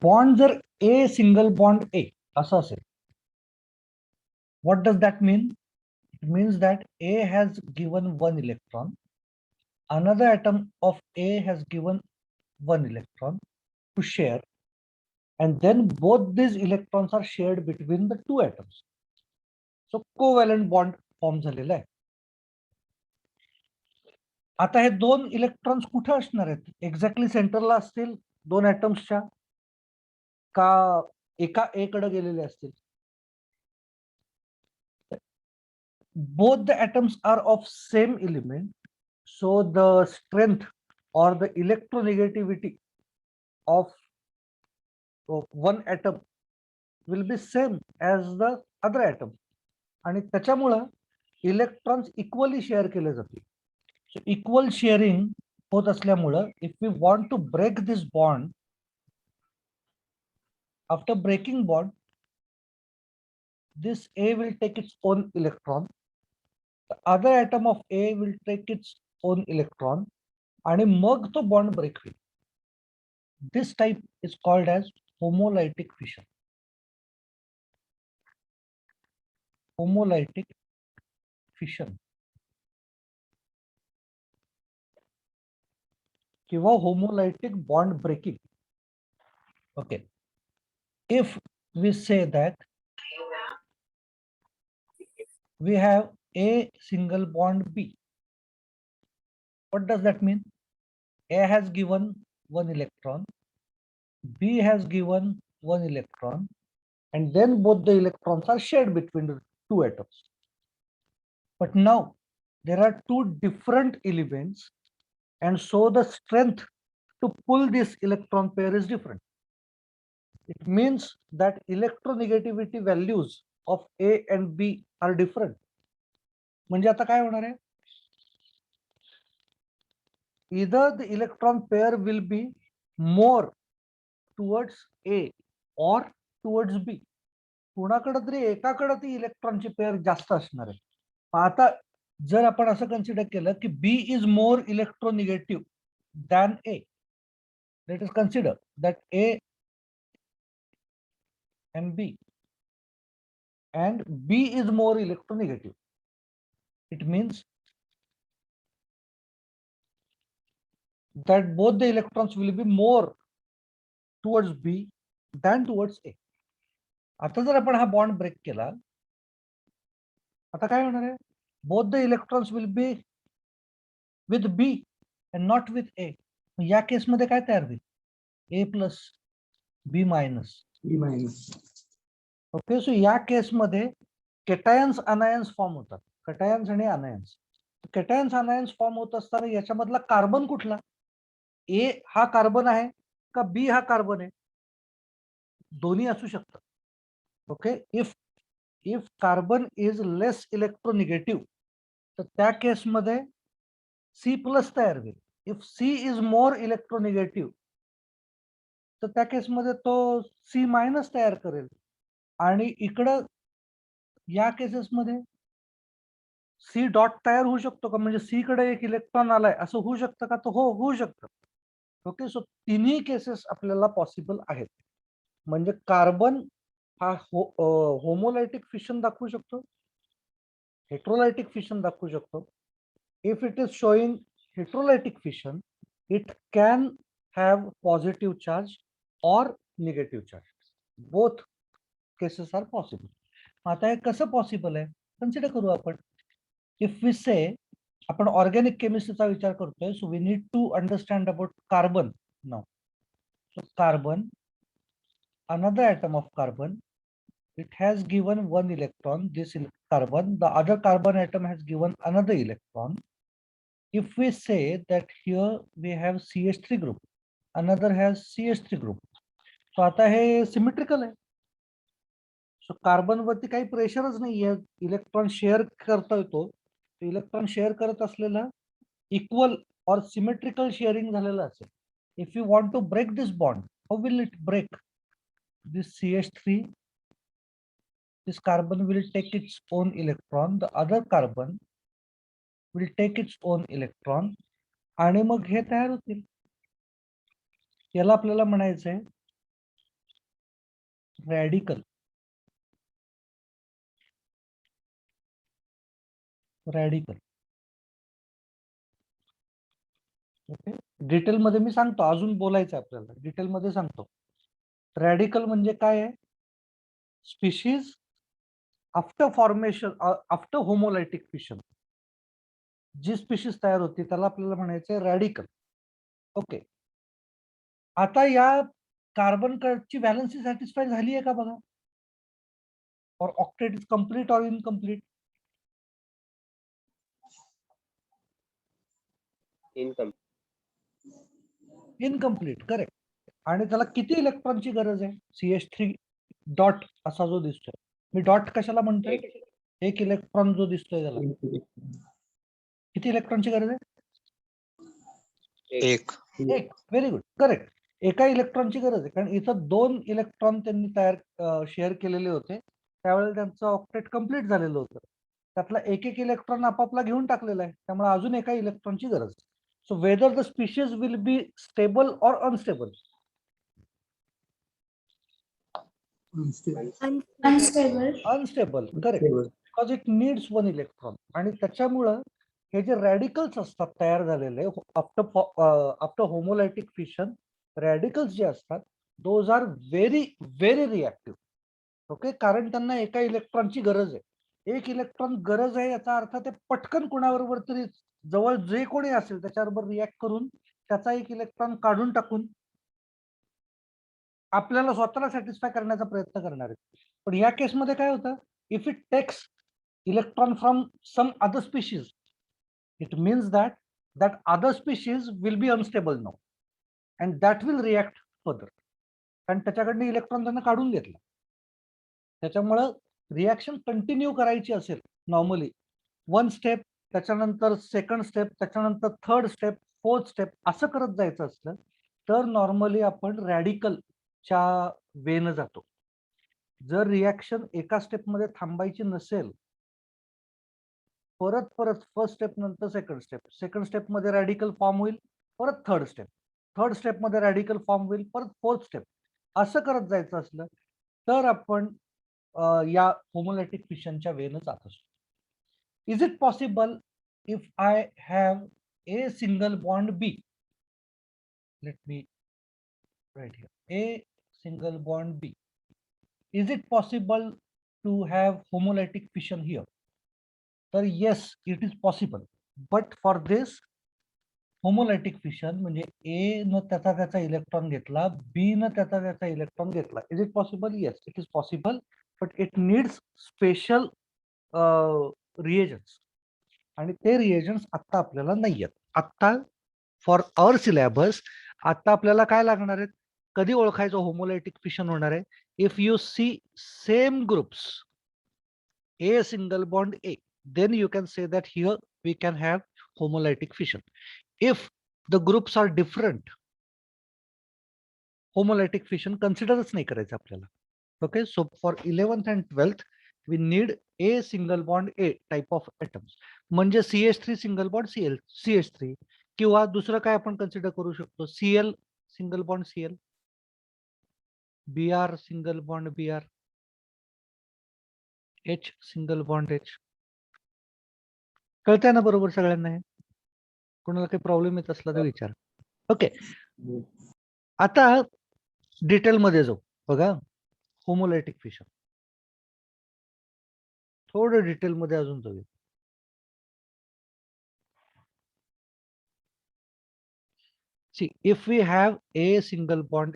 Bond जर ए single bond ए असं असेल, what does that mean? It means that A has given one electron, another atom of A has given one electron to share, and then both these electrons are shared between the two atoms. So covalent bond form झालेला आहे. आता हे दोन electrons कुठे असणार आहेत? Exactly सेंटरला असतील दोन ॲटम्सच्या, का एका ए कडे गेलेले असतील? Both the atoms are of same element, so the strength or the electronegativity of one atom will be same as the other atom, आणि त्याच्यामुळं इलेक्ट्रॉन्स इक्वली शेअर केले जातील. सो इक्वल शेअरिंग होत असल्यामुळं if we want to break this bond, after breaking bond this A will take its own electron, the other atom of A will take its own electron, आणि मग तो bond break होईल. This type is called as homolytic fission. Homolytic fission किंवा homolytic bond breaking. Okay. If we say that we have A single bond B, what does that mean? A has given one electron, B has given one electron, and then both the electrons are shared between the two atoms. But now there are two different elements, and so the strength to pull this electron pair is different. It means that electronegativity values of A and B are different. म्हणजे आता काय होणार आहे? Either the electron pair will be more towards A or towards B. कोणाकडे तरी एकाकडे ती इलेक्ट्रॉनची पेअर जास्त असणार आहे. आता जर आपण असं कन्सिडर केलं की B is more electronegative than A, let us consider that A and B, and B is more electronegative. It means that both the electrons will be more towards B than towards A. आता जर आपण हा bond break केला, आता काय होणार आहे? Both the electrons will be with B and not with A. या केसमध्ये काय तयार होईल? A plus B minus. Okay, so या केसमध्ये केटायन्स अनायन्स फॉर्म होतात. केटायन्स आणि अनायन्स. केटायन्स अनायन्स फॉर्म होत असताना याच्यामधला कार्बन कुठला? ए हा कार्बन आहे का बी हा कार्बन आहे? दोन्ही असू शकतात. ओके, इफ कार्बन इज लेस इलेक्ट्रोनिगेटिव्ह तर त्या केसमध्ये सी प्लस तयार होईल. इफ सी इज मोर इलेक्ट्रोनिगेटिव्ह तर त्या केसमध्ये तो सी मायनस तयार करेल. आणि इकडं या केसेसमध्ये सी डॉट तयार होऊ शकतो का? म्हणजे सी कडे एक इलेक्ट्रॉन आलाय असं होऊ शकतं का? तर हो, होऊ शकतं. ओके, सो तिन्ही केसेस आपल्याला पॉसिबल आहेत. म्हणजे कार्बन हा होमोलायटिक फिशन दाखवू शकतो, हेट्रोलायटिक फिशन दाखवू शकतो. If it is showing heterolytic fission, it can have positive charge or negative charge. Both cases are possible. आता हे कसं पॉसिबल आहे कन्सिडर करू आपण. इफ वी से आपण ऑर्गॅनिक केमिस्ट्रीचा विचार करतोय, so we need to understand about carbon now. So carbon, another atom of carbon, it has given one electron, this carbon, the other carbon atom has given another electron. If we say that here we have CH3 group, another has CH3 group, so आता हे symmetrical आहे. So carbon वरती काही प्रेशरच नाहीये, electron share करतोय तो. Electron share करत असलेला इक्वल और सिमेट्रिकल शेअरिंग झालेलं असेल. If you want to break this bond, how will it break? This CH3, this carbon will take its own electron, the other carbon will take its own electron, आणि मग हे तयार होतील. याला आपल्याला म्हणायचंय रॅडिकल ओके. डिटेलमध्ये मी सांगतो, अजून बोलायचं आपल्याला, डिटेलमध्ये सांगतो. रॅडिकल म्हणजे काय आहे? Species after formation, after homolytic fission जी स्पीशीज तयार होती त्याला आपल्याला म्हणायचं रॅडिकल. ओके. आता या कार्बन ची व्हॅलन्सी सॅटिस्फाय झाली आहे का बघा, और ऑक्टेट इज कंप्लीट और इनकम्प्लीट? Incomplete, correct. आणि त्याला किती इलेक्ट्रॉनची गरज आहे? CH3 डॉट असा जो दिसतोय, मी डॉट कशाला म्हणतोय? एक इलेक्ट्रॉन जो दिसतोय त्याला किती इलेक्ट्रॉनची गरज आहे? एक. Very good, correct. एका इलेक्ट्रॉनची गरज आहे, कारण इथं 2 इलेक्ट्रॉन त्यांनी शेअर केलेले होते, त्यावेळेला त्यांचं ऑक्टेट कम्प्लीट झालेलं होतं. त्यातला एक इलेक्ट्रॉन आपापला घेऊन टाकलेला आहे, त्यामुळे अजून एका इलेक्ट्रॉनची गरज. So whether the species will be stable or unstable? Unstable, correct, because it needs 1 electron. आणि त्याच्यामुळं हे जे रॅडिकल्स असतात तयार झालेले आफ्टर होमोलायटिक फिशन, रॅडिकल्स जे असतात those are very very reactive. Okay, कारण त्यांना एका इलेक्ट्रॉनची गरज आहे. एक इलेक्ट्रॉन गरज आहे याचा अर्थ ते पटकन कोणाबरोबर तरी जवळ जे कोणी असेल त्याच्याबरोबर रिॲक्ट करून त्याचा एक इलेक्ट्रॉन काढून टाकून आपल्याला स्वतःला सॅटिस्फाय करण्याचा प्रयत्न करणार आहे. पण या केसमध्ये काय होतं? If it takes electron from some other species, it means that that other species will be unstable now and that will react further. कारण त्याच्याकडनं इलेक्ट्रॉन त्यांना काढून घेतला. त्याच्यामुळं रिॲक्शन कंटिन्यू करायची असेल नॉर्मली 1 स्टेप, त्याच्यानंतर 2nd स्टेप, त्याच्यानंतर 3rd स्टेप, 4th स्टेप असं करत जायचं असलं तर नॉर्मली आपण रॅडिकलच्या वेनं जातो. जर रिॲक्शन एका स्टेपमध्ये थांबायची नसेल, परत फर्स्ट स्टेप नंतर 2nd स्टेप मध्ये रॅडिकल फॉर्म होईल, परत 3rd स्टेप मध्ये रॅडिकल फॉर्म होईल, परत 4th स्टेप, असं करत जायचं असलं तर आपण या होमोलायटिक फिशनच्या वेनं जात असतो. Is it possible if I have a single bond B? Let me write here a single bond B. Is it possible to have homolytic fission here? तर yes, it is possible, but for this homolytic fission म्हणजे ए न त्याचा electron घेतला, बी न त्याचा electron घेतला. Is it possible? Yes, it is possible, but it needs special reagents, आणि ते रिएजन्स आता आपल्याला नाही आहेत. आता फॉर अवर सिलेबस आता आपल्याला काय लागणार आहेत? कधी ओळखायचं होमोलायटिक फिशन होणार आहे? If you see same groups A single bond A, then you can say that here we can have homolytic fission. If the groups are different, homolytic fission considerच नाही करायचं आपल्याला. Okay, so for 11th and 12th we need A single bond A type of atoms. म्हणजे CH3 single bond CH3, किंवा दुसरं काय आपण consider करू शकतो? Cl single bond Cl, Br single bond Br, H single bond H. कळतंय ना बरोबर सगळ्यांना? हे कोणाला काही प्रॉब्लेम येत असला तर विचार. ओके, आता डिटेल मध्ये जाऊ. बघा, होमोलायटिक फिशन थोडं डिटेल मध्ये अजून जाऊया. See, if we have a single bond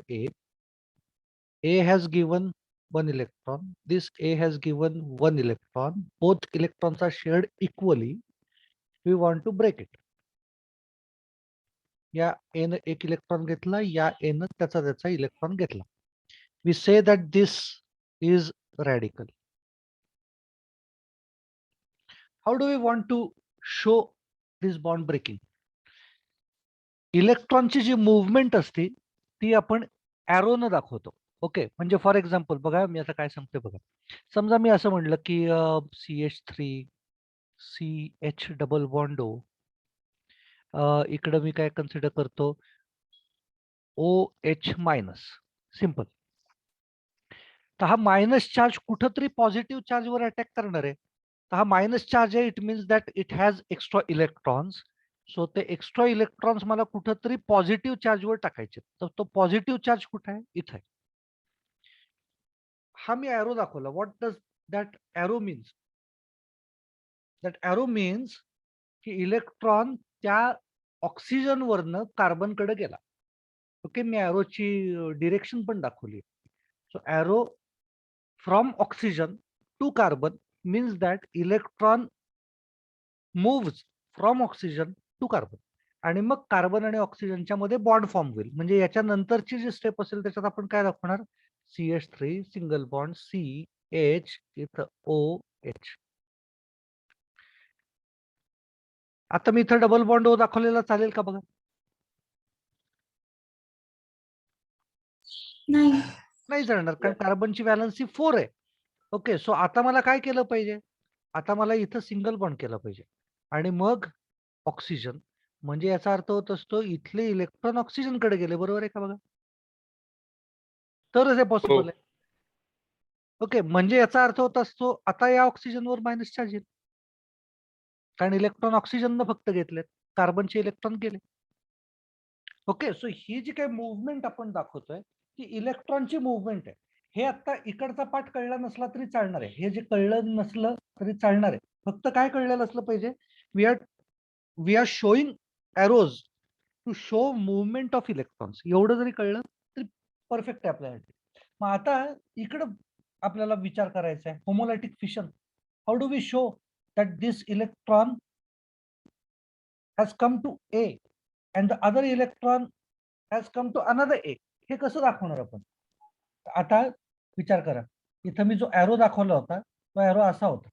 A has given 1 electron, this A has given 1 electron, both electrons are shared equally, we want to break it. या A ने एक इलेक्ट्रॉन घेतला, या A ने त्याचा इलेक्ट्रॉन घेतला. We say that this is radical. How do we want to show this bond breaking? इलेक्ट्रॉनची जी movement असते ती आपण ॲरोनं दाखवतो. ओके, म्हणजे फॉर एक्झाम्पल बघा, मी आता काय सांगतोय बघा. समजा मी असं म्हणलं की CH3 CH double bond O, इकडं मी काय कन्सिडर करतो? OH minus. सिंपल. तर हा मायनस चार्ज कुठंतरी पॉझिटिव्ह चार्जवर अटॅक करणार आहे. तर हा मायनस चार्ज आहे, it means that it has extra electrons. So ते एक्स्ट्रा इलेक्ट्रॉन्स मला कुठंतरी पॉझिटिव्ह चार्जवर टाकायचे. तर तो पॉझिटिव्ह चार्ज कुठे आहे? इथे. हा मी एरो दाखवला. What does that arrow means? That arrow means की इलेक्ट्रॉन त्या ऑक्सिजन वरनं कार्बनकडे गेला. ओके, मी एरोची डिरेक्शन पण दाखवली. So arrow from oxygen two carbon means that electron moves from oxygen two carbon. आणि मग कार्बन आणि ऑक्सिजनच्या मध्ये बॉन्ड फॉर्म होईल. म्हणजे याच्या नंतरची जी स्टेप असेल त्याच्यात आपण काय दाखवणार? CH3 सिंगल बॉन्ड CH इथं OH. आता मी इथं डबल बॉन्ड O दाखवलेला चालेल का बघा? नाही. नाही चालणार, कारण कार्बनची व्हॅलन्सी 4 आहे. ओके, सो आता मला काय केलं पाहिजे? आता मला इथं सिंगल बॉन्ड केला पाहिजे आणि मग ऑक्सिजन. म्हणजे याचा अर्थ होत असतो इथले इलेक्ट्रॉन ऑक्सिजनकडे गेले. बरोबर आहे का बघा? तरच हे हो. पॉसिबल आहे. ओके, म्हणजे याचा अर्थ होत असतो आता या ऑक्सिजनवर मायनस चार्ज येईल, कारण इलेक्ट्रॉन ऑक्सिजननं फक्त घेतलेत, कार्बनचे इलेक्ट्रॉन गेले. ओके, सो ही जी काही मुवमेंट आपण दाखवतोय ती इलेक्ट्रॉनची मुवमेंट आहे. हे आता इकडचा पार्ट कळला नसला तरी चालणार आहे. हे जे कळलं नसलं तरी चालणार आहे. फक्त काय कळलेलं असलं पाहिजे? We are showing arrows to show movement of electrons. एवढं जरी कळलं तरी परफेक्ट आहे आपल्यासाठी. मग आता इकडं आपल्याला विचार करायचा आहे homolytic fission. How do we show that this electron has come to A and the other electron has come to another A. हे कसं दाखवणार आपण? आता विचार करा, इथं मी जो एरो दाखवला होता तो एरो असा होता.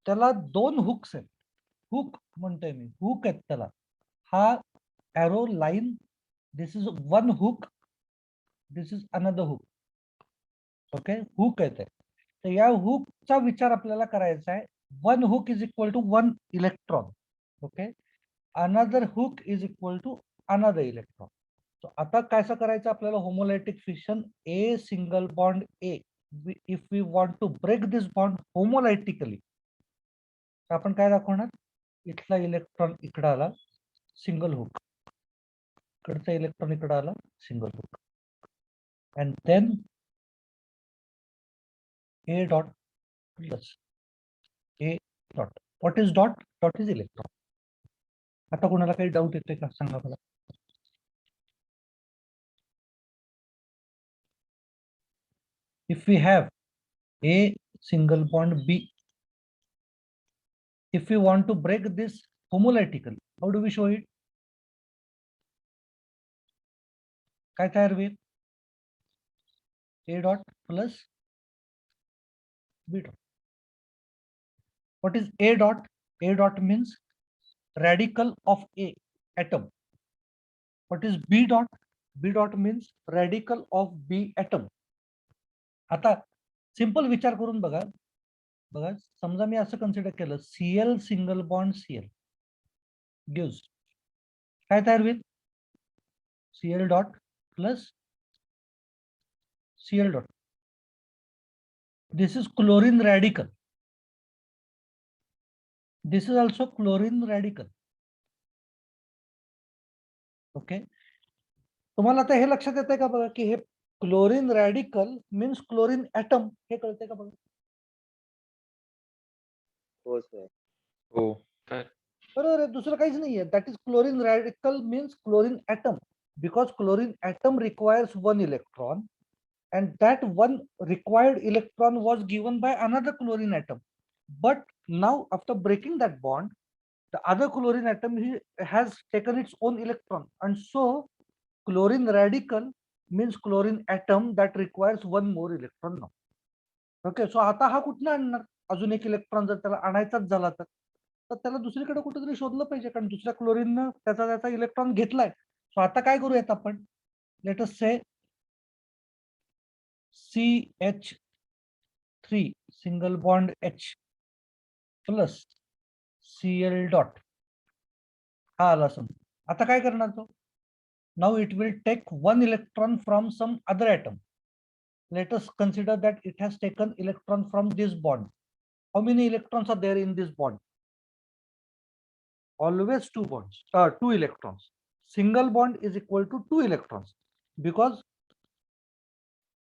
त्याला 2 हुक्स आहेत. हुक म्हणतोय मी, हुक आहेत त्याला. हा arrow line, this is one hook, this is another hook. Okay, hook आहे ते. तर या हुकचा विचार आपल्याला करायचा आहे. One hook is equal to one electron. Okay, another hook is equal to another electron. आता कसं करायचं आपल्याला? Homolytic fission a single bond A. If we want to break this bond homolytically, तर आपण काय दाखवणार? इथला इलेक्ट्रॉन इकडे आला, सिंगल हुक. इकडचा इलेक्ट्रॉन इकडे आला, single hook. And then a dot plus a dot. What is dot? Dot is electron. आता कोणाला काही डाऊट येतोय का सांगा मला? If we have A single bond B, if we want to break this homolytically, how do we show it? काय तयार होईल? A dot plus B dot. What is A dot? A dot means radical of A atom. What is B dot? B dot means radical of B atom. आता simple विचार करून बघा. बघा, समजा मी असं कन्सिडर केलं, Cl single bond Cl gives काय तयार होईल? Cl dot plus Cl dot. This is chlorine radical. This is also chlorine radical. Okay, तुम्हाला आता हे लक्षात येतंय का बघा की हे chlorine radical means chlorine atom. हे कळतंय का बघा? हो सर. हो. बरोबर आहे, दुसरं काहीच नाहीये. That is chlorine radical means chlorine atom, because chlorine atom requires one electron and that one required electron was given by another chlorine atom. But now after breaking that bond, the other chlorine atom has taken its own electron, and so chlorine radical means chlorine atom that requires one more electron now. Okay, so आता हा कुठनं आणणार अजून एक electron? जर त्याला आणायचाच झाला तर त्याला दुसरीकडे कुठेतरी शोधलं पाहिजे, कारण दुसऱ्या क्लोरीननं त्याचा इलेक्ट्रॉन घेतलाय. सो आता काय करूयात आपण? लेट अस से CH3 single bond H plus Cl dot हा आला समजा. आता काय करणार तो? Now it will take one electron from some other atom. Let us consider that it has taken electron from this bond. How many electrons are there in this bond? Always two bonds, two electrons. Single bond is equal to 2 electrons, because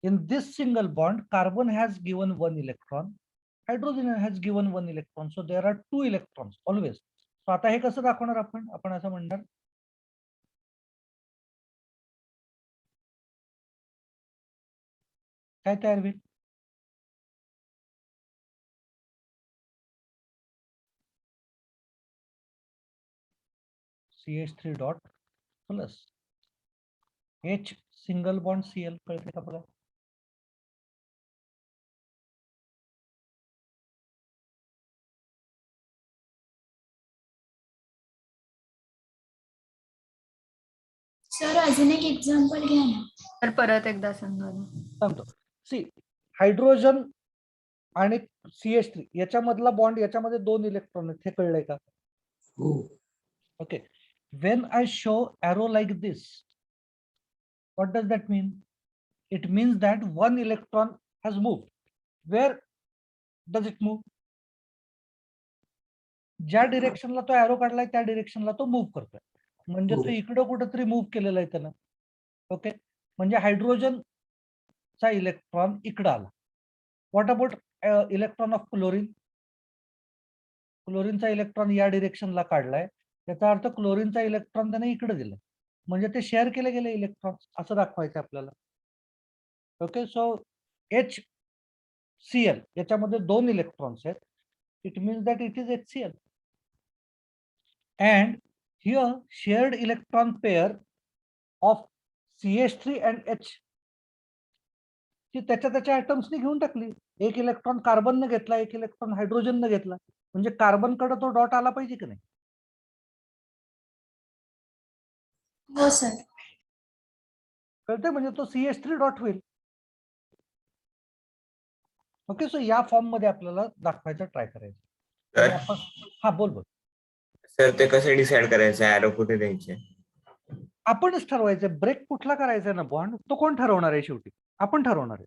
in this single bond, carbon has given 1 electron, hydrogen has given 1 electron. So there are 2 electrons always. So आता हे कसं दाखवणार आपण? आपण असं म्हणणार, काय तयार होईल? CH3 dot plus H single bond Cl, कळते का बघा? सर अजून एक एक्झाम्पल घ्या ना. तर परत एकदा सांगा ना. सांगतो. सी, हायड्रोजन आणि CH3 याच्यामधला बॉन्ड, याच्यामध्ये 2 इलेक्ट्रॉन आहेत, हे कळलंय का? Okay. When I show arrow like this, what does that mean? It means that 1 electron has moved. Where does it move? ज्या डिरेक्शनला तो एरो काढलाय त्या डिरेक्शनला तो मूव्ह करतोय. म्हणजे तो इकडं कुठेतरी मूव्ह केलेला आहे त्यानं. ओके, म्हणजे हायड्रोजनचा इलेक्ट्रॉन इकडं आला. What about electron of chlorine? क्लोरीनचा इलेक्ट्रॉन या डिरेक्शनला काढलाय, त्याचा अर्थ क्लोरीनचा इलेक्ट्रॉन त्याने इकडे दिलाय, म्हणजे ते शेअर केले गेले इलेक्ट्रॉन, असं दाखवायचं आपल्याला. ओके, सो HCl याच्यामध्ये 2 इलेक्ट्रॉन्स आहेत. It means that it is HCl. And here shared electron pair of CH3 and H ती त्याच्या ऍटम्सनी घेऊन टाकली. एक इलेक्ट्रॉन कार्बनने घेतला, एक इलेक्ट्रॉन हायड्रोजनने घेतला, म्हणजे कार्बनकडे तो डॉट आला पाहिजे की नाही? हो सर. कळते? म्हणजे तो CH3 डॉट होईल. ओके, सो या फॉर्म मध्ये आपल्याला दाखवायचं ट्राय करायचं. आणि आपण, हा बोल बोल. सर ते कसं डिसाइड करायचं एरो कुठे द्यायचे? आपणच ठरवायचं. ब्रेक कुठला करायचा ना बॉन्ड, तो कोण ठरवणार आहे? शेवटी आपण ठरवणार आहे.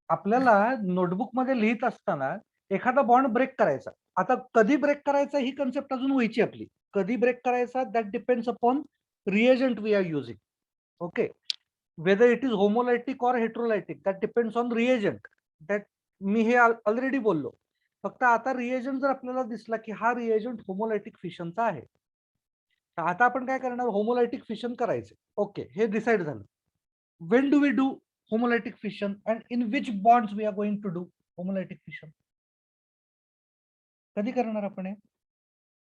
आपल्याला नोटबुक मध्ये लिहित असताना एखादा बॉन्ड ब्रेक करायचा. आता कधी ब्रेक करायचा ही कन्सेप्ट अजून व्हायची आपली. कधी ब्रेक करायचा, that depends upon reagent we are using. Okay, whether it is homolytic or heterolytic, that depends on reagent. That मी हे ऑलरेडी बोललो. फक्त आता रिएजंट जर आपल्याला दिसला की हा रिएजंट होमोलायटिक फिशनचा आहे, तर आता आपण काय करणार? होमोलायटिक फिशन करायचे. ओके, हे डिसाइड झालं. When do we do homolytic fission and in which bonds we are going to do homolytic fission? कधी करणार आपण हे?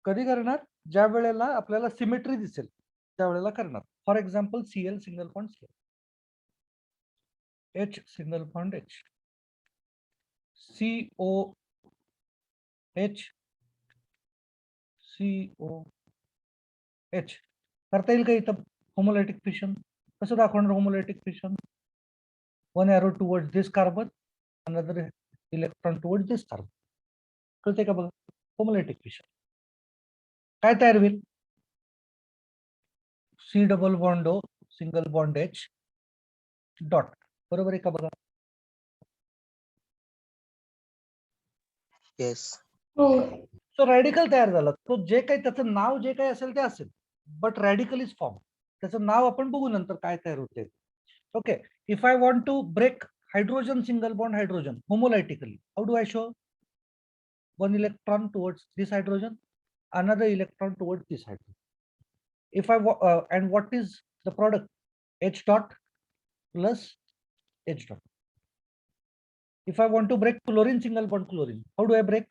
कधी करणार? ज्या वेळेला आपल्याला सिमेट्री दिसेल त्यावेळेला करणार. For example Cl single bond Cl, H single bond H, COH COH. करता येईल का इथं होमोलायटिक फिशन? कसं दाखवणार होमोलायटिक fission? One arrow towards this carbon, another electron towards this carbon. कळते का बघा? होमोलायटिक फिशन. काय तयार होईल? C double bond O single bond H dot. बरोबर आहे का बघा? येस. हो. सो रॅडिकल तयार झाला. तो जे काही त्याचं नाव जे काही असेल ते असेल, बट रॅडिकल इज फॉर्म. त्याचं नाव आपण बघू नंतर काय तयार होते. Okay, if I want to break hydrogen single bond hydrogen homolytically, how do I show? One electron towards this hydrogen, another electron towards this hydrogen. If I and what is the product? H dot plus H dot. If I want to break chlorine single bond chlorine, how do I break?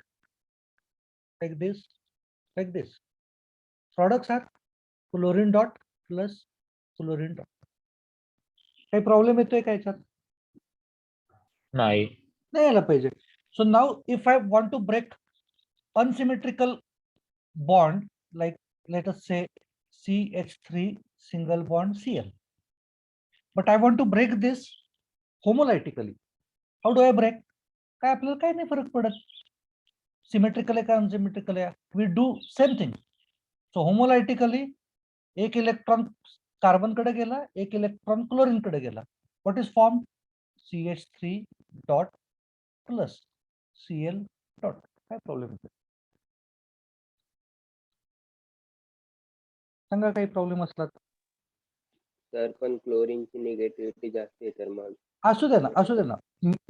Like this, like this. Products are chlorine dot plus chlorine dot. काही problem येतोय का याच्यात? नाही. नाही यायला पाहिजे. So now if I want to break unsymmetrical bond, like let us say CH3 single bond Cl, but I want to break this homolytically. How do I break? काय आपल्याला काही नाही फरक पडत. सिमेट्रिकल आहे का अनसिमेट्रिकल आहे, we do same thing. So homolytically एक इलेक्ट्रॉन कार्बन कडे गेला, एक इलेक्ट्रॉन क्लोरीन कडे गेला. What is form? CH3 dot plus Cl dot. काय प्रॉब्लेम आहे? सांगा काही प्रॉब्लेम असला तर. सर पण क्लोरीनची निगेटिव्हिटी जास्त आहे तर मग असू दे ना, असू दे ना.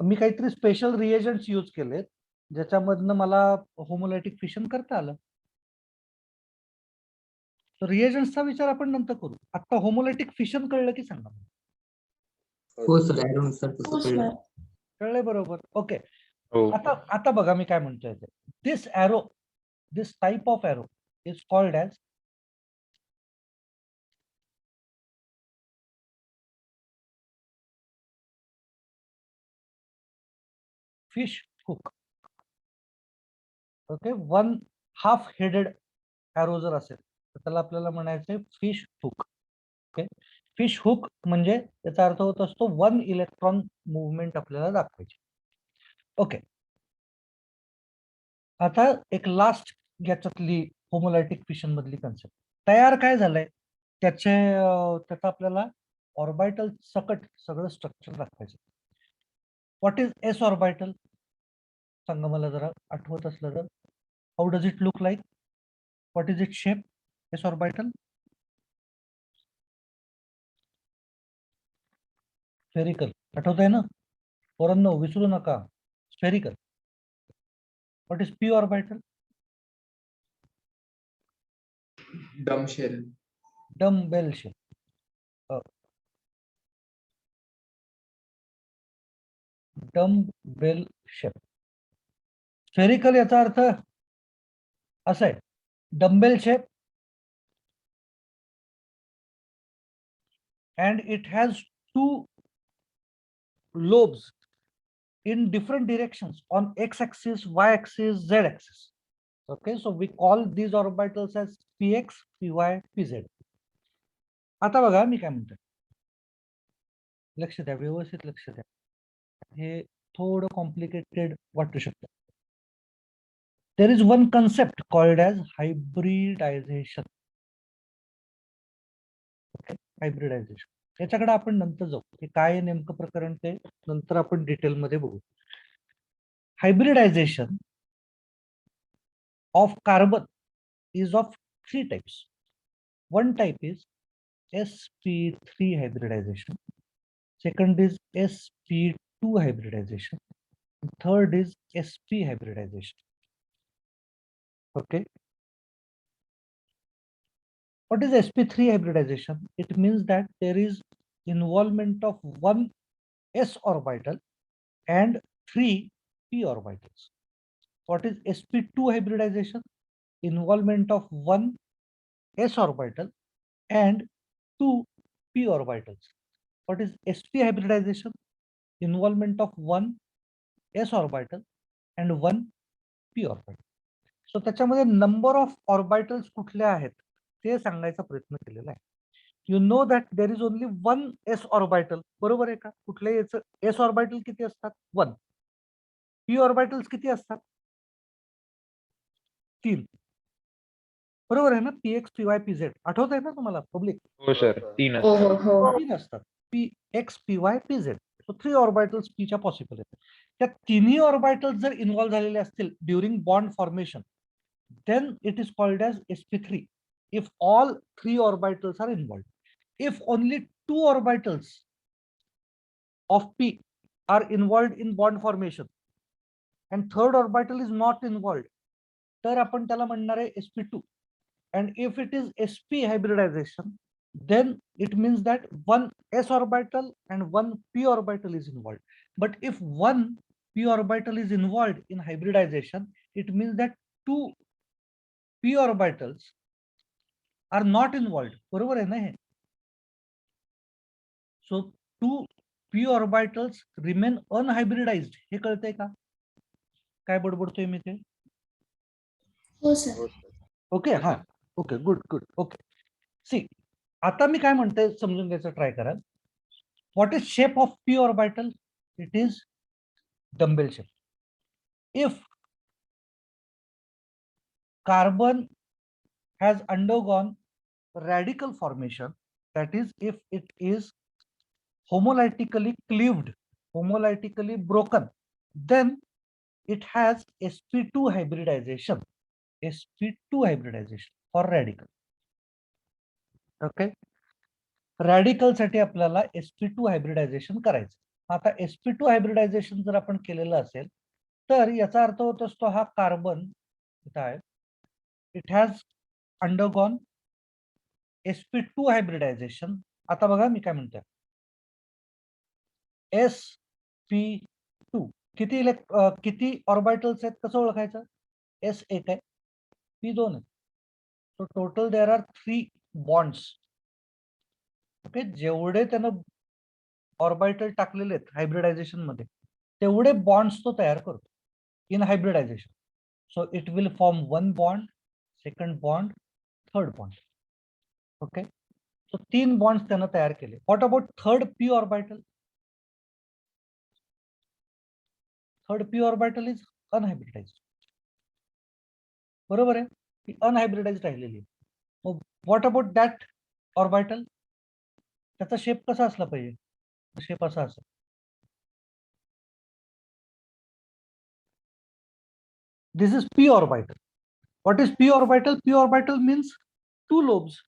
मी काहीतरी स्पेशल रिएजंट्स यूज केलेत ज्याच्यामधनं मला होमोलायटिक फिशन करता आलं. रिएजंट्सचा विचार आपण नंतर करू. आता होमोलायटिक फिशन कळलं की सांगा. हो सर, ॲरोनुसार तसं हो कळलं. सर. कळलंय बरोबर. ओके. हो. आता बघा मी काय म्हणतोय ते. This type of arrow is called as fish hook. Okay. One half headed arrow जर असेल तर त्याला आपल्याला म्हणायचंय fish hook. Okay. Fish hook म्हणजे त्याचा अर्थ होत असतो वन इलेक्ट्रॉन मुवमेंट आपल्याला दाखवायची. ओके. आता एक लास्ट याच्यातली होमोलायटिक फिशन मधली कन्सेप्ट तयार काय झालंय त्याचं आपल्याला ऑर्बिटल सकट सगळं स्ट्रक्चर दाखवायचं. What is s orbital? सांगा मला जरा आठवत असलं तर. How does it look like? What is it shape? S orbital spherical. आठवत आहे ना पोरांनो? विसरू नका. Spherical. What is p orbital? Dumbbell. Dumbbell shape. Dumbbell shape. Spherical याचा अर्थ असा आहे, dumbbell shape and it has two lobes in different directions on x-axis, y-axis, z-axis. Okay, so we call these orbitals as px, py, pz. आता बघा मी काय म्हणतो, लक्ष द्या, व्यवस्थित लक्ष द्या. हे थोडं कॉम्प्लिकेटेड वाटू शकतं. There is one concept called as hybridization. Okay, hybridization. याच्याकडे आपण नंतर जाऊ. हे काय नेमकं प्रकरण ते नंतर आपण डिटेल मध्ये बघू. Hybridization of carbon is of three types. One type is sp3 hybridization. Second is sp2 hybridization. Third is sp hybridization. Okay. What is sp3 hybridization? It means that there is involvement of one s orbital and three p orbitals. What is sp2 hybridization? Involvement of one s orbital and two p orbitals. What is sp hybridization? Involvement of one s orbital and one p orbital. So त्याच्यामध्ये number of orbitals कुठले आहेत ते सांगायचा प्रयत्न केलेला आहे. You know that there is only one S orbital. बरोबर आहे का? कुठल्याही याचं एस ऑर्बिटल किती असतात? 1. पी ऑर्बिटल्स किती असतात? 3. बरोबर आहे ना? P x, P Y, P Z. आठवत आहे ना तुम्हाला पब्लिक? हो सर, 3 हो हो हो 3 असतात. P x, P Y, P Z. So 3 orbitals पीच्या पॉसिबल आहेत. त्या तिन्ही ऑर्बिटल्स जर इन्व्हॉल्व्ह झालेले असतील during bond formation, then it is called as sp3 if all 3 orbitals are involved. If only 2 orbitals of p are involved in bond formation and third orbital is not involved, तर आपण त्याला म्हणणार आहे sp2. and if it is sp hybridization, then it means that one s orbital and one p orbital is involved. But if one p orbital is involved in hybridization, it means that two p orbitals are not involved. बरोबर आहे ना हे? So two p orbitals remain unhybridized. हे कळतंय का? काय बडबडतोय मी ते? हो सर. ओके. हा, okay, good good. Okay. See, आता मी काय म्हणतोय समजून घ्यायचं ट्राय करा. What is shape of p orbital? It is dumbbell shape. If carbon has undergone radical formation, that is, if it is homolytically cleaved, homolytically broken, then it has sp2 hybridization, sp2 hybridization for radical. Okay, radical साठी आपल्याला sp2 hybridisation करायचं. आता sp2 hybridisation जर आपण केलेलं असेल तर याचा अर्थ होत असतो हा कार्बन इथं आहे, it has undergone sp2 hybridisation. आता बघा मी काय म्हणतोय, sp2 किती ऑर्बिटल्स आहेत कसं ओळखायचं, s1 आहे, p2 आहे, so total there are 3 bonds. Okay, जेवढे त्यानं ऑर्बिटल टाकलेले आहेत हायब्रिडायझेशन मध्ये तेवढे बॉन्ड्स तो तयार करतो in hybridization. So it will form 1 bond, second bond, third bond. Okay, so 3 bonds त्यानं तयार केले. What about third p orbital? Third p orbital is unhybridized. बरोबर आहे, ती अनहायब्रिडाइज्ड राहिलेली. मग व्हॉट अबाउट दॅट ऑर्बिटल? त्याचा शेप कसा असला पाहिजे? शेप असा असेल. This is p orbital. What is p orbital? P orbital means 2 lobes.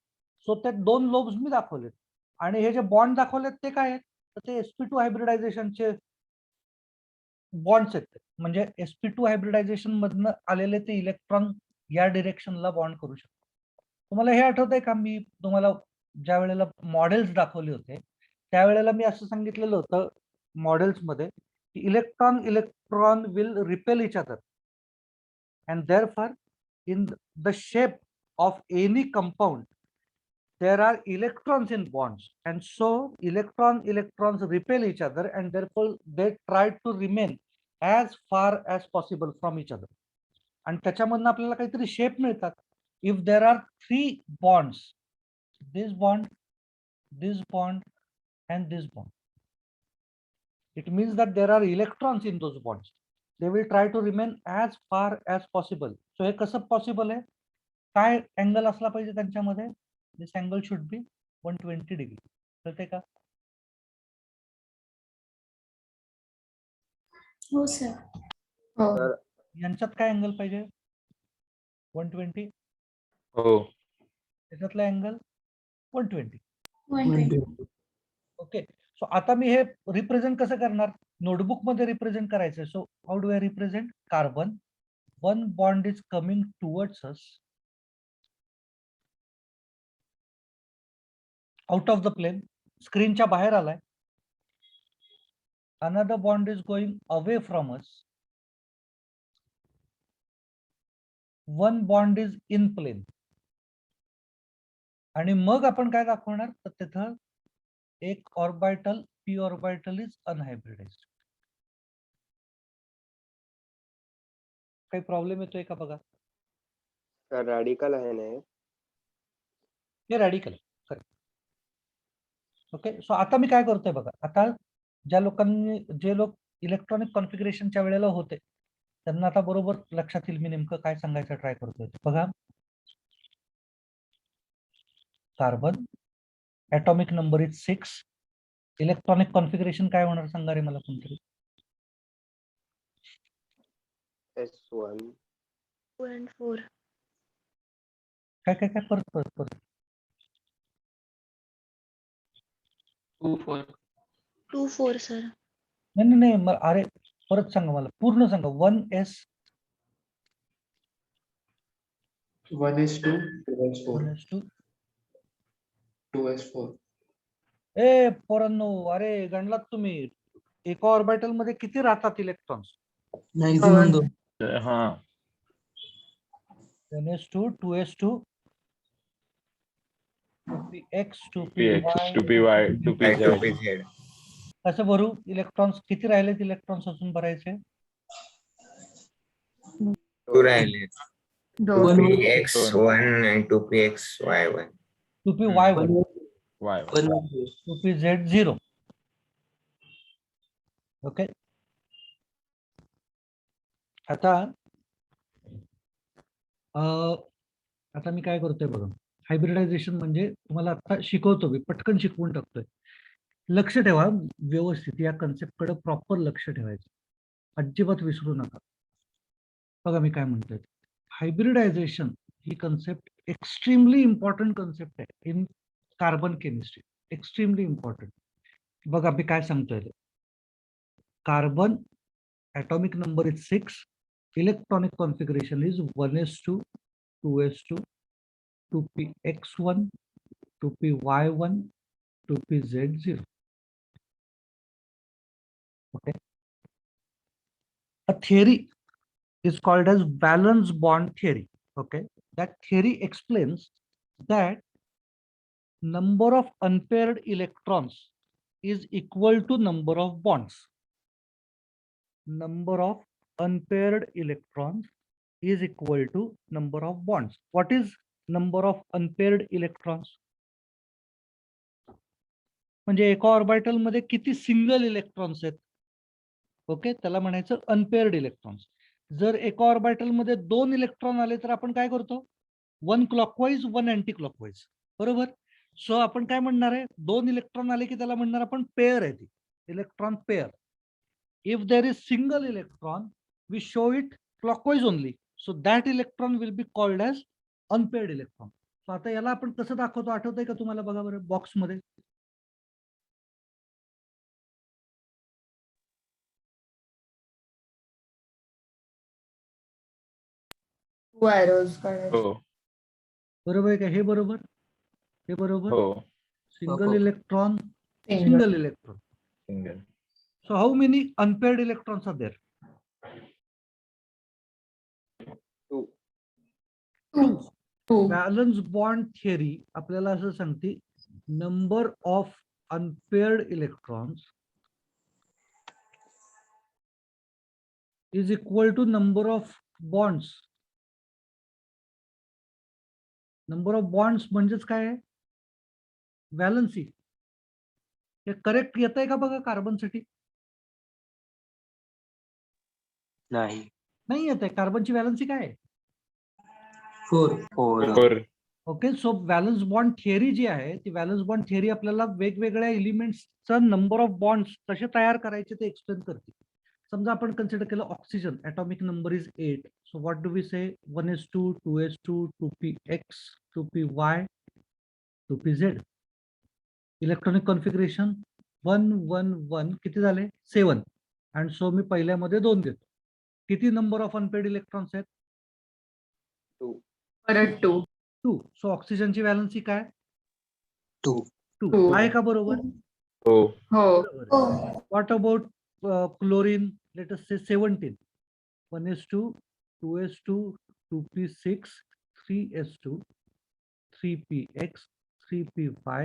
So त्यात 2 lobes मी दाखवलेत आणि हे जे बॉन्ड दाखवलेत ते काय आहेत, तर ते sp2 हायब्रिडायझेशनचे बॉन्ड्स आहेत. म्हणजे sp2 हायब्रिडायझेशन मधनं आलेले ते इलेक्ट्रॉन या डिरेक्शनला बॉन्ड करू शकतो. तुम्हाला हे आठवतंय का, मी तुम्हाला ज्या वेळेला मॉडेल्स दाखवले होते त्यावेळेला मी असं सांगितलेलं होतं मॉडेल्स मध्ये की electron will repel each other. And therefore, in the shape of any compound, there are electrons in bonds, and so electrons repel each other, and therefore they try to remain as far as possible from each other. आणि त्याच्यामधनं आपल्याला काहीतरी shape मिळतात. If there are 3 bonds, this bond, and this bond, it means that there are electrons in those bonds. They will try to remain as far as possible. So हे कसं possible आहे, काय angle असला पाहिजे त्यांच्यामध्ये, दिस angle should be 120 degree. कळते का? हो सर. हो. तर यांच्यात काय अँगल पाहिजे, 120. हो. त्याच्यातला अँगल 120. 120. ओके, सो आता मी हे रिप्रेझेंट कसं करणार, नोटबुक मध्ये रिप्रेझेंट करायचंय. So how do I represent? Carbon, 1 bond is coming towards us out of the plane, स्क्रीनच्या बाहेर आलाय. Another bond is going away from us. 1 bond is in plane. आणि मग आपण काय दाखवणार, तर तिथं एक ऑर्बिटल, p ऑर्बिटल इज अनहायब्रिडाइज्ड. काही प्रॉब्लेम येतोय का बघा? सर रॅडिकल आहे ना हे? हे रॅडिकल करेक्ट. ओके, सो आता मी काय करतोय बघा, आता जे लोक इलेक्ट्रॉनिक कॉन्फिगरेशनच्या वेळेला होते त्यांना आता बरोबर लक्षात येईल मी नेमकं काय सांगायचं ट्राय करतोय. बघा, carbon, atomic number is 6. Electronic configuration काय होणार सांगा रे मला कोणतरी. S1 2 and 4. काय काय काय परत 2 4 2 4 सर. नाही अरे परत सांगा मला, पूर्ण सांगा. 1s 1s2 2s4 1s2. 2s4 ए पोरांनो, अरे गणलात तुम्ही. एका ऑर्बिटल मध्ये किती राहतात इलेक्ट्रॉन्स? मॅक्झिमम 2. हा. 1s2 2s2 2px 2px 2py 2py 2pz. 2pz. कसं भरू इलेक्ट्रॉन्स? किती राहिलेत इलेक्ट्रॉन्स अजून भरायचे? 2 राहिले. 2. 2px1 and 2pxy1. 2py1 y. 2pz0. Okay, आता आता मी काय करतोय बघा, हायब्रिडायझेशन म्हणजे तुम्हाला आता शिकवतो, मी पटकन शिकवून टाकतोय. लक्ष ठेवा व्यवस्थित, या कन्सेप्टकडे प्रॉपर लक्ष ठेवायचं, अजिबात विसरू नका. बघा मी काय म्हणतोय, हायब्रिडायझेशन ही कन्सेप्ट एक्स्ट्रीमली इम्पॉर्टंट कन्सेप्ट आहे in carbon chemistry, extremely important. बघा मी काय सांगतोय, carbon atomic number is 6, electronic configuration is 1s2, 2s2, 2px1, 2py1, 2pz0. Okay. A theory is called as valence bond theory. Okay. That theory explains that number of unpaired electrons is equal to number of bonds. Number of unpaired electrons is equal to number of bonds. What is number of unpaired electrons? म्हणजे एका orbital मध्ये किती single electrons आहेत? Okay, त्याला म्हणायचं unpaired electrons. जर एका orbital मध्ये 2 इलेक्ट्रॉन आले तर आपण काय करतो? 1 क्लॉकवाईज 1 अँटी क्लॉकवाईज, बरोबर. सो आपण काय म्हणणार आहे, 2 इलेक्ट्रॉन आले की त्याला म्हणणार आपण पेअर आहे, ती electron pair. If there is single electron, we show it clockwise only. So that electron will be called as unpaired electron. So आता याला आपण कसं दाखवतो आठवतंय का तुम्हाला? बघा बरं बॉक्स मध्ये. हो बरोबर आहे का? हे बरोबर, हे बरोबर. हो single electron, single electron. Single. So how many unpaired electrons are there? 2. 2. Valence bond theory आपल्याला असं सांगते, number of unpaired electrons is equal to number of bonds. Number of bonds म्हणजेच काय आहे? व्हॅलन्सी. हे करेक्ट येत आहे का बघा कार्बन साठी? नाही. नाही येत आहे. कार्बनची व्हॅलन्सी काय आहे? 4. 4. Okay, so valence bond theory जी आहे, ती व्हॅलन्स बॉन्ड थिअरी आपल्याला वेगवेगळ्या एलिमेंट्सचा नंबर ऑफ बॉन्ड्स कसे तयार करायचे ते एक्सप्लेन करते. समजा आपण कन्सिडर केलं oxygen, atomic number is 8. So what do we say? 1s2, 2s2, 2px, 2py, 2pz. Electronic configuration 1 1 1 किती झाले? 7. अँड सो मी पहिल्यामध्ये 2 देतो. किती नंबर ऑफ अनपेड इलेक्ट्रॉन्स आहेत? 2. परत 2. 2. सो ऑक्सिजनची व्हॅलन्सी काय? 2. 2 आहे का? बरोबर. हो हो. What about chlorine? Let us say 17. 1s2, 2s2, 2p6, 3s2, 3px, 3py,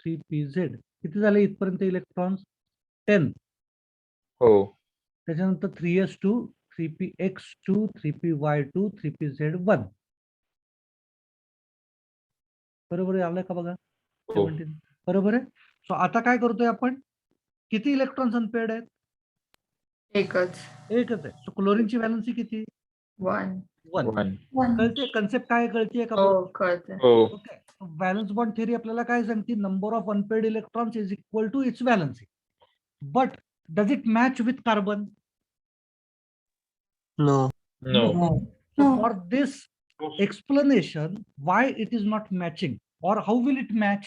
3pz. किती झाले इथपर्यंत इलेक्ट्रॉन्स? 10. हो त्याच्यानंतर 3s2, 3px2, 3py2, 3pz1. बरोबर आहे, आलंय का बघा? हो 17. बरोबर आहे. सो आता काय करतोय आपण? किती इलेक्ट्रॉन्स अनपेअर्ड आहेत? एकच. एकच आहे. सो क्लोरीनची व्हॅलन्सी किती? 1. 1. 1. कळते कन्सेप्ट काय कळतीये का? हो, कळतंय. हो ओके. व्हॅलन्स बॉन्ड थिअरी आपल्याला काय सांगते? Number of unpaired electrons is equal to its valency. But does it match with carbon? No. No So for this explanation why it is not matching or how will it match,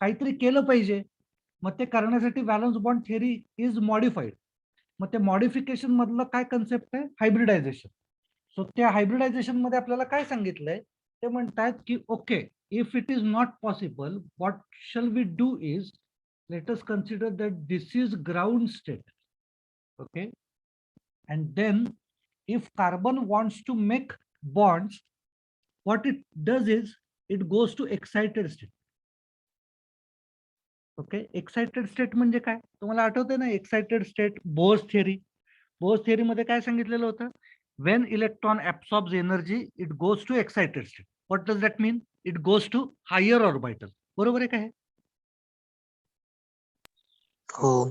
काहीतरी केलं पाहिजे. मग ते करण्यासाठी valence bond theory is modified. मग ते modification मधलं काय कन्सेप्ट आहे? हायब्रिडायझेशन. सो त्या हायब्रिडायझेशन मध्ये आपल्याला काय सांगितलंय? ते म्हणतात की okay, if it is not possible, what shall we do is, let us consider that this is ground state. Okay, and then if carbon wants to make bonds, what it does is it goes to excited state. Okay, excited state म्हणजे काय? तुम्हाला आठवतंय ना excited state? Bohr's theory. Bohr's theory मध्ये काय सांगितलेलं होतं? when electron absorbs energy it goes to excited state. What does that mean? It goes to higher orbital. बरोबर आहे का हे? हो.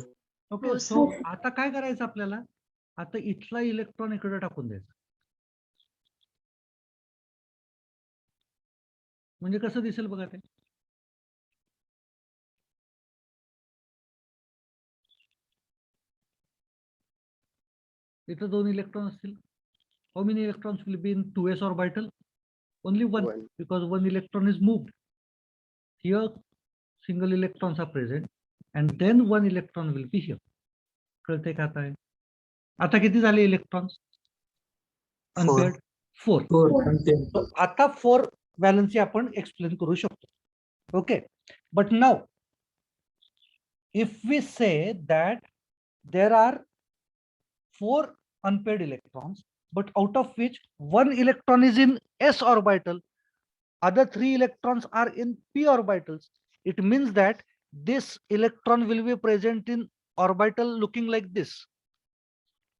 ओके, हो, सो आता काय करायचं आपल्याला? आता इथला इलेक्ट्रॉन इकडे टाकून द्यायचा. म्हणजे कसं दिसेल बघा ते. इथं 2 इलेक्ट्रॉन असतील. How many electrons will be in 2s orbital? Only 1 One. because 1 electron is moved. Here single electrons are present and then 1 electron will be here. कळते का आता? आता किती झाले इलेक्ट्रॉन्स? अनपेअर्ड 4. So आता 4 व्हॅलन्सी आपण एक्सप्लेन करू शकतो. Okay, but now if we say that there are 4 unpaired electrons, but out of which 1 electron is in s orbital, other 3 electrons are in p orbitals, it means that this electron will be present in orbital looking like this,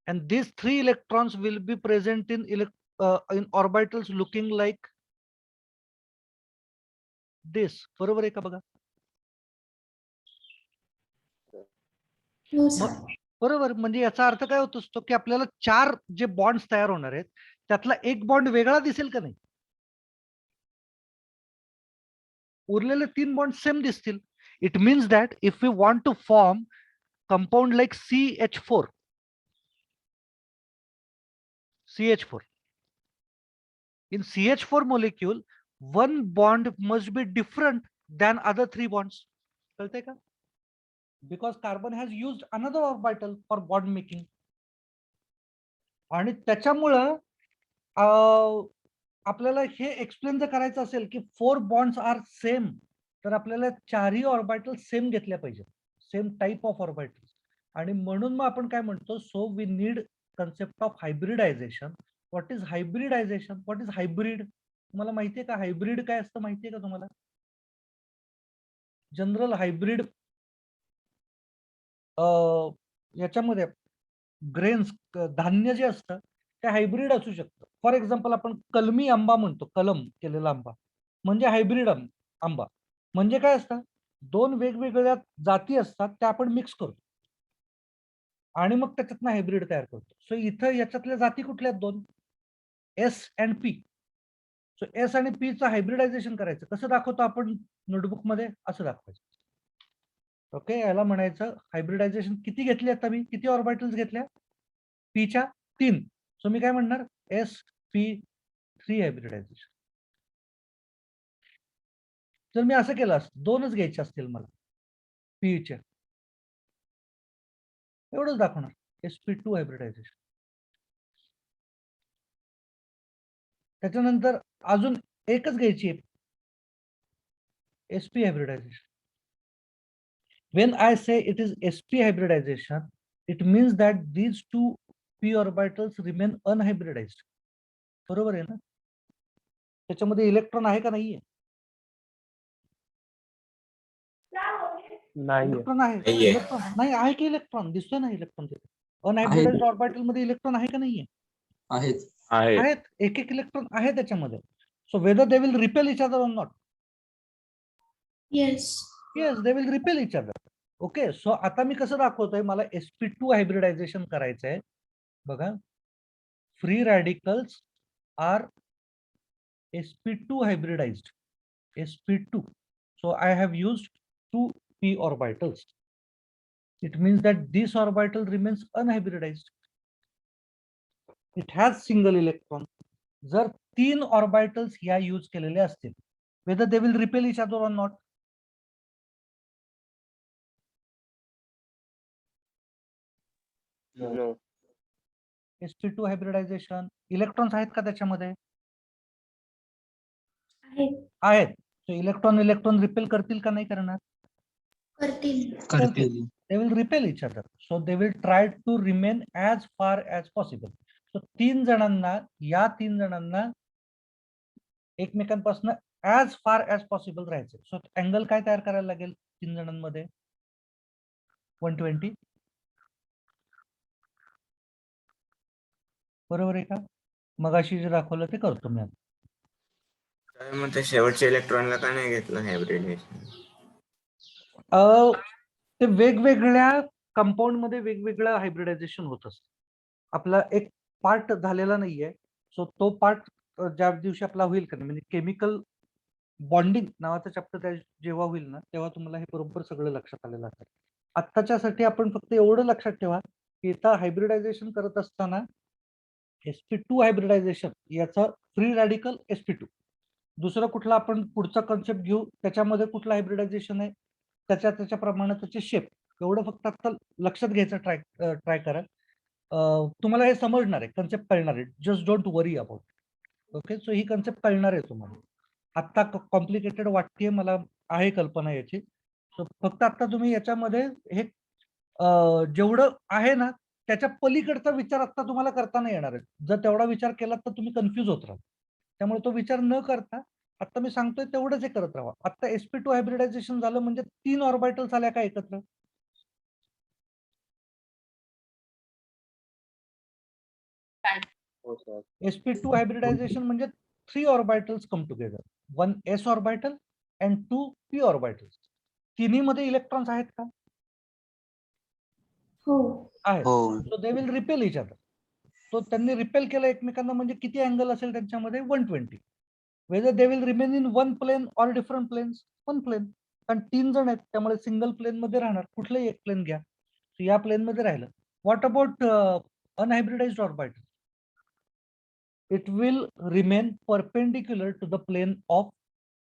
and these 3 electrons will be present in orbitals looking like this. बरोबर आहे का बघा? हो sir. बरोबर, म्हणजे याचा अर्थ काय होत असतो की आपल्याला 4 जे बॉन्ड्स तयार होणार आहेत त्यातला एक बॉन्ड वेगळा दिसेल का नाही? उरलेले 3 बॉन्ड सेम दिसतील. It means that if we want to form compound like CH4, in CH4 molecule, 1 bond must be different than other 3 bonds. कळतंय का? Because carbon has used another orbital for bond making. आणि त्याच्यामुळं आपल्याला हे explain जर करायचं असेल की 4 बॉन्ड्स आर सेम, तर आपल्याला 4ही ऑर्बिटल सेम घेतल्या पाहिजेत, सेम टाइप ऑफ ऑर्बिटल. आणि म्हणून मग आपण काय म्हणतो, so we need concept of hybridisation. What is hybridisation? What is hybrid? तुम्हाला माहिती आहे का हायब्रिड काय असतं? माहिती आहे का तुम्हाला? जनरल हायब्रिड याच्यामध्ये ग्रेन्स, धान्य जे असतं ते हायब्रिड असू शकतं. फॉर एक्झाम्पल आपण कलमी आंबा म्हणतो, कलम केलेला आंबा म्हणजे हायब्रिड आंबा. म्हणजे काय असतं, 2 वेगवेगळ्या जाती असतात त्या आपण मिक्स करतो आणि मग त्याच्यातनं हायब्रिड तयार करतो. सो इथं याच्यातल्या जाती कुठल्या आहेत? 2, S and P. So S आणि पी चं हायब्रिडायझेशन करायचं. कसं दाखवतो आपण नोटबुक मध्ये? असं दाखवायचं. ओके, याला म्हणायचं हायब्रिडायझेशन. किती घेतली आता मी? किती ऑर्बिटल्स घेतल्या? पीच्या 3. सो मी काय म्हणणार? sp3 hybridisation. जर मी असं केलं असतं, 2च घ्यायचे असतील मला पीच्या, एवढंच दाखवणार sp2 हायब्रिडायझेशन. त्याच्यानंतर अजून एकच घ्यायची आहे, sp hybridization. When I say it is sp hybridization, it means that these 2 p orbitals remain unhybridized. बरोबर आहे ना? त्याच्यामध्ये इलेक्ट्रॉन आहे का नाहीये? इलेक्ट्रॉन आहे. नाहीये. इलेक्ट्रॉन नाही आहे की? इलेक्ट्रॉन दिसतोय ना, इलेक्ट्रॉन तिथे. अनहायब्रिडाइज्ड ऑर्बिटल मध्ये इलेक्ट्रॉन आहे का नाहीये? आहेत. एक इलेक्ट्रॉन आहे त्याच्यामध्ये. So whether they will repel each other or not? Yes. Yes, they will repel each other. Okay, so आता मी कसं दाखवतोय? मला sp2 हायब्रिडायझेशन करायचं आहे. बघा, free radicals are sp2 hybridized, sp2. So I have used 2 p orbitals. It means that this orbital remains unhybridized. It has single electron. जर 3 orbitals या use केलेले असतील, whether they will repel each other or not? No. sp2 hybridization. Electrons आहेत का त्याच्यामध्ये? आहेत. So electron repel करतील का नाही करणार? करतील. They will repel each other. So they will try to remain as far as possible. So 3 जणांना, या 3 जणांना एकमेकांपासून as far as possible राहायचं. सो अँगल काय तयार करायला लागेल 3 जणांमध्ये? 120. बरोबर आहे का? मगाशी जे दाखवलं ते करतो मी आता. मग त्या शेवटच्या इलेक्ट्रॉनला का नाही घेतलं हायब्रिडायझेशन? ते वेगवेगळ्या कंपाऊंड मध्ये वेगवेगळं हायब्रिडायझेशन होत असतं. आपला एक पार्ट झालेला नाहीये. सो तो पार्ट ज्या दिवशी आपला होईल का नाही, म्हणजे केमिकल बॉन्डिंग नावाचा चॅप्टर जेव्हा होईल ना तेव्हा तुम्हाला हे बरोबर सगळं लक्षात आलेलं असेल. आत्ताच्यासाठी आपण फक्त एवढं लक्षात ठेवा की इथं हायब्रिडायझेशन करत असताना sp2 हायब्रिडायझेशन याचा फ्री रॅडिकल sp2. दुसरं कुठला आपण पुढचा कन्सेप्ट घेऊ त्याच्यामध्ये कुठलं हायब्रिडायझेशन आहे त्याच्याप्रमाणे त्याचे शेप एवढं फक्त आता लक्षात घ्यायचं ट्राय करा. तुम्हाला हे समजणार आहे, कन्सेप्ट कळणार आहे. Just don't worry about. Okay, so he concept कळणार आहे तुम्हाला. आत्ता कॉम्प्लिकेटेड वाटते मला, आहे कल्पना याची. सो फक्त आता तुम्ही याच्यामध्ये हे जेवढं आहे ना त्याच्या पलीकडचा विचार आता तुम्हाला करता नाही येणार आहे. जर तेवढा विचार केला तर तुम्ही कन्फ्युज होत राहा. त्यामुळे तो विचार न करता आता मी सांगतोय तेवढंच हे करत राहा. आता sp2 हायब्रिडायझेशन झालं म्हणजे 3 ऑर्बिटल्स आल्या का एकत्र? हो सर. sp2 हायब्रिडायझेशन म्हणजे 3 orbitals come together. 1 s orbital and 2 p orbitals. तिन्ही मध्ये इलेक्ट्रॉन्स आहेत का? हो. आहेत. हो. So they will repel each other. तो त्यांनी रिपेल केलं एकमेकांना म्हणजे किती अँगल असेल त्यांच्यामध्ये? 120. Whether they will remain in one plane or different planes? One plane. कारण 3 जण आहेत त्यामुळे सिंगल प्लेन मध्ये राहणार. कुठलंही एक प्लेन घ्या. या प्लेन मध्ये राहिलं. What about unhybridized orbital? It will remain perpendicular to the plane of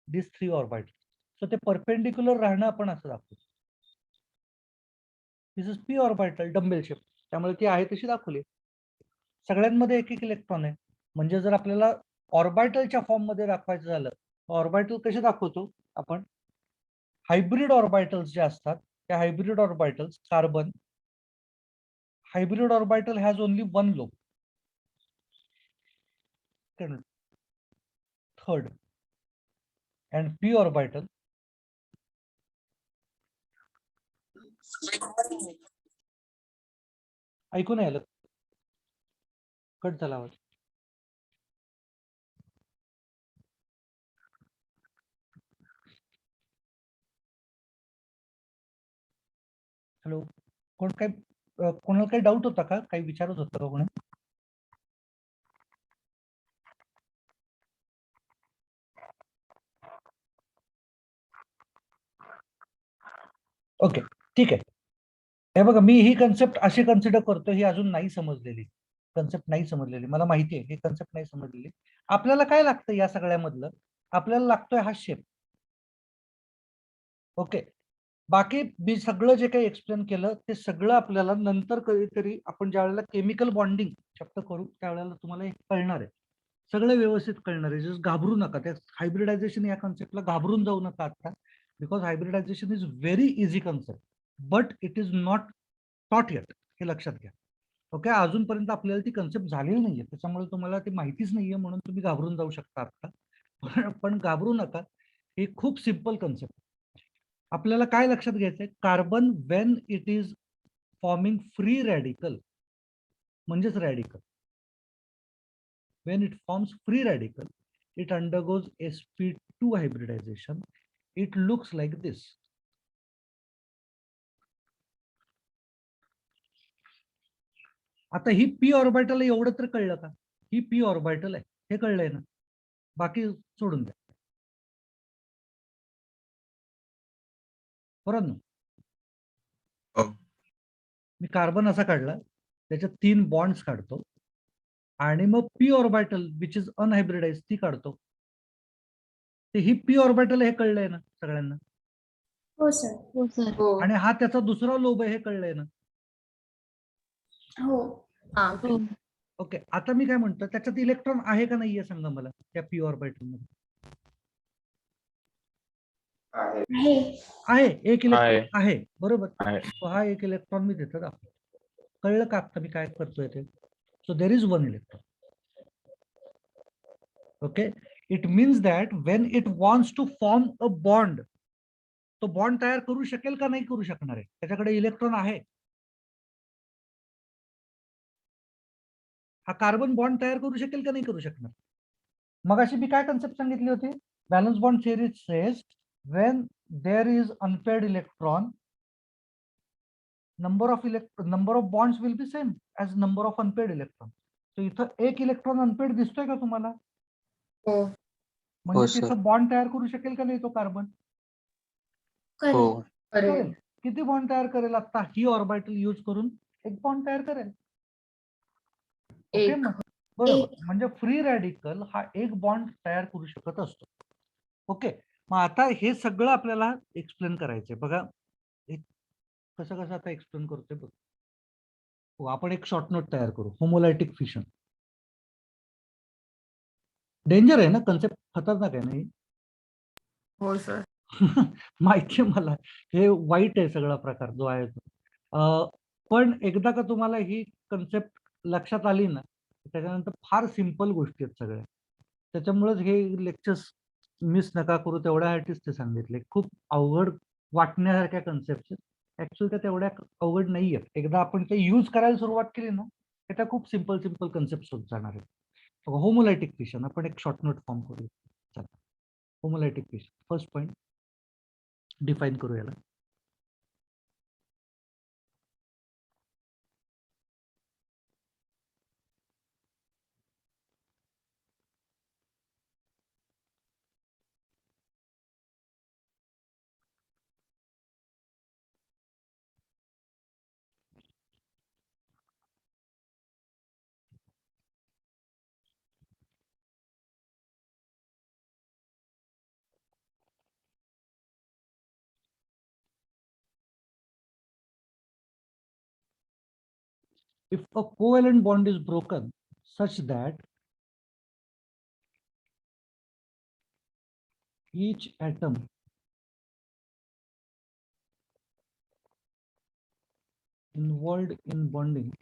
these 3 orbitals. So ते perpendicular राहणं आपण असं दाखवतो. This is p orbital dumbbell shape. त्यामुळे ती आहे तशी दाखवली. सगळ्यांमध्ये एक एक इलेक्ट्रॉन आहे. म्हणजे जर आपल्याला ऑर्बिटलच्या फॉर्म मध्ये दाखवायचं झालं ऑर्बिटल कसे दाखवतो आपण? हायब्रिड ऑर्बिटल्स जे असतात त्या hybrid orbitals carbon hybrid orbital has only one lobe. Third and p orbital ऐकून आलं? कट झाला आवाज. हॅलो, कोणाला काही डाऊट होता का? काही विचारत होता का कोणी? ओके, ठीक आहे. हे बघा, मी ही कन्सेप्ट अशी कन्सिडर करतो, ही अजून नाही समजलेली कन्सेप्ट, नाही समजलेली. मला माहिती आहे ही कन्सेप्ट नाही समजलेली. आपल्याला काय लागतं या सगळ्यामधलं? आपल्याला लागतोय हा शेप. ओके, बाकी मी सगळं जे काही एक्सप्लेन केलं ते सगळं आपल्याला नंतर कधीतरी आपण ज्या वेळेला केमिकल बॉन्डिंग चॅप्टर करू त्यावेळेला तुम्हाला हे कळणार आहे. सगळं व्यवस्थित कळणार आहे. जस्ट घाबरू नका. त्या हायब्रिडायझेशन या कन्सेप्टला घाबरून जाऊ नका आता. Because hybridisation is very easy concept but it is not टॉट येट. हे लक्षात घ्या. ओके, अजूनपर्यंत आपल्याला ती कन्सेप्ट झालेली नाहीये त्याच्यामुळे तुम्हाला ती माहितीच नाहीये म्हणून तुम्ही घाबरून जाऊ शकता आता. पण घाबरू नका. ही खूप सिम्पल कन्सेप्ट. आपल्याला काय लक्षात घ्यायचंय? Carbon Wien it is forming free radical म्हणजेच radical. When it forms free radical, it undergoes sp2 hybridization. It looks like this. आता ही p ऑर्बिटल एवढं तर कळलं का? ही p ऑर्बिटल आहे, हे कळलंय ना? बाकी सोडून द्या. बरोबर ना? हो. मी कार्बन असा काढला, त्याच्यात 3 बॉन्ड्स काढतो आणि मग p ऑर्बिटल विच इज अनहायब्रिडाइज ती काढतो. ते ही p ऑर्बिटल हे कळलंय ना सगळ्यांना? हो सर. हो सर. हो. आणि हा त्याचा दुसरा लोब आहे हे कळलंय ना? हो. हा. ओके, आता मी काय म्हणतो त्याच्यात इलेक्ट्रॉन आहे का नाहीये सांगा मला त्या p ऑर्बिटल मध्ये? आहे. आहे, एक इलेक्ट्रॉन आहे. बरोबर. तो हा एक इलेक्ट्रॉन मी देतो दाखवतो. कळलं का आता मी काय करतोय ते? So there is one electron. Okay, it means that when it wants to form a bond, तो बॉन्ड तयार करू शकेल का नाही करू शकणार आहे? त्याच्याकडे इलेक्ट्रॉन आहे. हा कार्बन बॉन्ड तयार करू शकेल का नाही करू शकणार? मगाशी मी काय कन्सेप्ट सांगितली होती? Balance bond theory says when there is unpaired electron, number of bonds will be same as number of unpaired electron. So इथं एक इलेक्ट्रॉन अनपेड दिसतोय का तुम्हाला? हो. म्हणजे sir. तिथं बॉन्ड तयार करू शकेल का नाही तो कार्बन? करेल. हो. करेल. किती बॉन्ड तयार करेल? आता ही ऑर्बिटल यूज करून एक बॉन्ड तयार करेल. ओके एक. मग बरोबर. म्हणजे फ्री रॅडिकल हा एक बॉन्ड तयार करू शकत असतो. ओके, मग आता हे सगळं आपल्याला एक्सप्लेन करायचंय. बघा कसं कसं आता एक्सप्लेन करतोय बघ. हो, आपण एक शॉर्ट नोट तयार करू. होमोलायटिक फिशन. डेंजर आहे ना, कन्सेप्ट खतरनाक आहे नाही? हो सर. माहिती आहे मला, हे वाईट आहे सगळा प्रकार जो आहे तो. पण एकदा का तुम्हाला ही कन्सेप्ट लक्षात आली ना, त्याच्यानंतर फार सिंपल गोष्टी आहेत सगळ्या. त्याच्यामुळेच हे लेक्चर्स मिस नका करू, तेवढ्यासाठीच ते सांगितले. खूप अवघड वाटण्यासारख्या कन्सेप्ट ऍक्च्युअली त्या तेवढ्या अवघड नाही आहेत. एकदा आपण ते यूज करायला सुरुवात केली ना, त्या खूप सिंपल सिंपल कन्सेप्ट होत जाणार आहेत. होमोलायटिक फिशन आपण एक शॉर्ट नोट फॉर्म करू. चला, होमोलायटिक फिशन फर्स्ट पॉईंट डिफाईन करू याला. If a covalent bond is broken such that each atom involved in bonding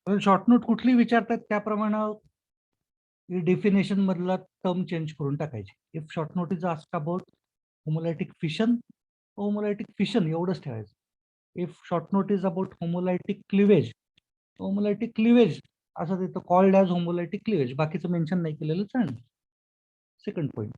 short note कुठली विचारतात त्याप्रमाणे डेफिनेशन मधला टर्म चेंज करून टाकायचे. If short note is ask about homolytic fission एवढंच ठेवायचं. If short note is about homolytic cleavage असं तिथं कॉल्ड ॲज होमोलायटिक क्लिवेज, बाकीचं मेन्शन नाही केलेलं चालेल. Second point